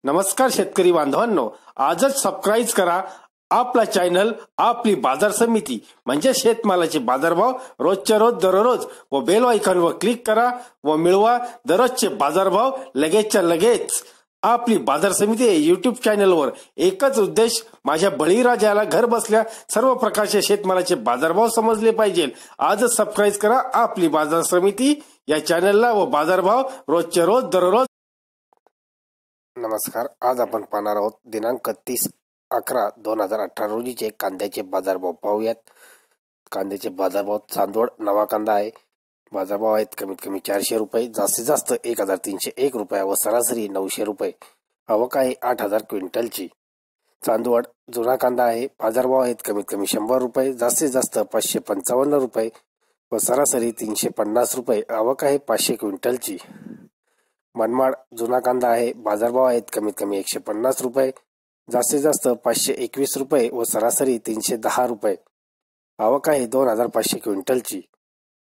नमस्कार शेतकरी बांधवांनो, आजच सबस्क्राईब करा आपला चॅनल आपली बाजार समिती म्हणजे शेतमालाचे बाजारभाव रोजच्या रोज दररोज व बेल आयकॉनवर क्लिक करा व मिळवा दररोजचे बाजारभाव लगेचच्या लगेच। आपली बाजार समिती YouTube चॅनलवर एकच उद्देश, माझ्या बळीराजाला घर बसल्या सर्व प्रकारचे शेतमालाचे बाजारभाव समजले पाहिजे। आजच सबस्क्राईब करा आपली बाजार समिती या चॅनलला व बाजारभाव रोजच्या रोज दररोज। नमस्कार, आज आपण पाहणार आहोत दिनांक 30/11/2018 रोजीचे कांद्याचे बाजारभाव पाहूयात। कांद्याचे बाजारभाव चांदवड नवा कांदा आहे, बाजारभाव आहेत कमीत कमी 400 रुपये, जास्तीत जास्त 1301 रुपये व सरासरी 900 रुपये। आवक आहे 8000 क्विंटलची। चांदवड जुना कांदा आहे, बाजारभाव आहेत कमीत कमी 100 रुपये, जास्तीत जास्त 555 रुपये व सरासरी 350 रुपये। आवक आहे 500 क्विंटलची। मनमाड जुना कांदा आहे, बाजारभाव आहेत कमीत कमी 150 रुपये, जास्तीत जास्त 521 रुपये व सरासरी 310 रुपये। आवक आहे 2500 क्विंटलची।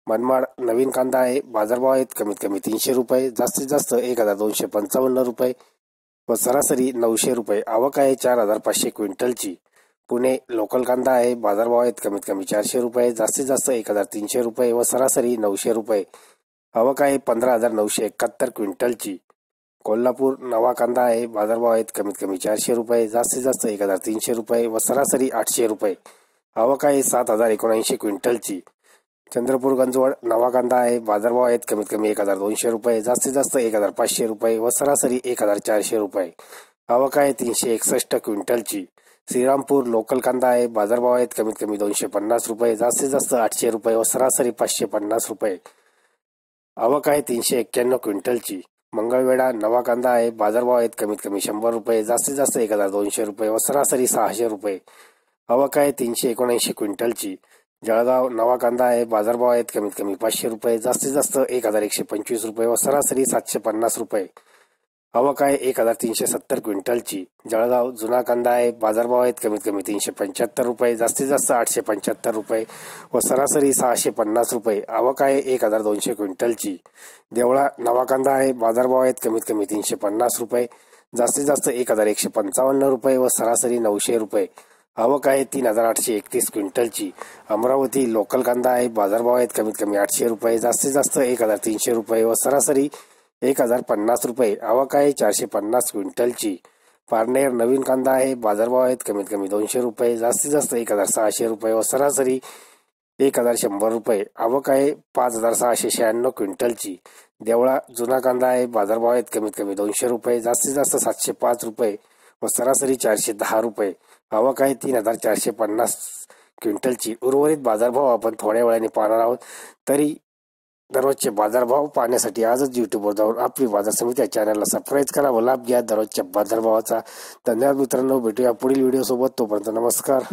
मनमाड नवीन कांदा आहे, बाजारभाव आहेत कमीत कमी 300 रुपये, जास्तीत जास्त 1255 रुपये व सरासरी 900 रुपये। आवक आहे 4500 क्विंटलची। पुणे लोकल कांदा आहे, बाजारभाव आहेत कमीत कमी 400 रुपये, जास्तीत जास्त 1300 रुपये व सरासरी 900 रुपये। आवक आहे 15971 क्विंटलची। कोल्हापूर नवा कांदा आहे, बाजारभाव आहेत कमीत कमी 400 रुपये, जास्तीत जास्त 1300 रुपये व सरासरी 800 रुपये। आवक आहे 7079 क्विंटलची। चंद्रपूर गंजवड नवा कांदा आहे, बाजारभाव आहेत कमीत कमी 1200 रुपये, जास्तीत जास्त 1500 रुपये व सरासरी 1400 रुपये। आवक आहे 361 क्विंटलची। श्रीरामपूर लोकल कांदा आहे, बाजारभाव आहेत कमीत कमी 250 रुपये, जास्तीत जास्त 800 रुपये व सरासरी 550 रुपये। आवक आहे 391 क्विंटलची। मंगळवेढा नवा कांदा आहे, बाजारभाव आहेत कमीत कमी 100 रुपये, जास्तीत जास्त 1200 रुपये व सरासरी 600 रुपये। आवक आहे 379 क्विंटलची। जळगाव नवा कांदा आहे, बाजारभाव आहेत कमीत कमी 500 रुपये, जास्तीत जास्त 1125 रुपये व सरासरी 750 रुपये। आवक आहे 1370 क्विंटलची। जळगाव जुना कांदा आहे, बाजारभाव आहेत कमीत कमी 375 रुपये, जास्तीत जास्त 875 रुपये व सरासरी 650 रुपये। आवक आहे 1200 क्विंटलची। देवळा नवा कांदा आहे, बाजारभाव आहेत कमीत कमी 350 रुपये, जास्तीत जास्त 1155 रुपये व सरासरी 900 रुपये। आवक आहे 3831 क्विंटलची। अमरावती लोकल कांदा आहे, बाजारभाव आहेत कमीत कमी 800 रुपये, जास्तीत जास्त 1300 रुपये व सरासरी 1050 रुपये। आवक आहे 450 क्विंटलची। पारनेर नवीन कांदा आहे, बाजारभाव आहेत कमीत कमी 200 रुपये, जास्तीत जास्त 1600 रुपये व सरासरी 1100 रुपये। आवक आहे 5696 क्विंटलची। देवळा जुना कांदा आहे, बाजारभाव आहेत कमीत कमी 200 रुपये, जास्तीत जास्त 705 रुपये व सरासरी 410 रुपये। आवक आहे 3450 क्विंटलची। उर्वरित बाजारभाव आपण थोड्या वेळाने पाहणार आहोत। तरी दररोजचे बाजारभाव पाहण्यासाठी आजच YouTubeवर जाऊन आपली बाजार समिती या चॅनलला सबस्क्राईब करा व लाभ घ्या दररोजच्या बाजारभावाचा। धन्यवाद मित्रांनो, भेटूया पुढील व्हिडिओ सोबत। तोपर्यंत नमस्कार।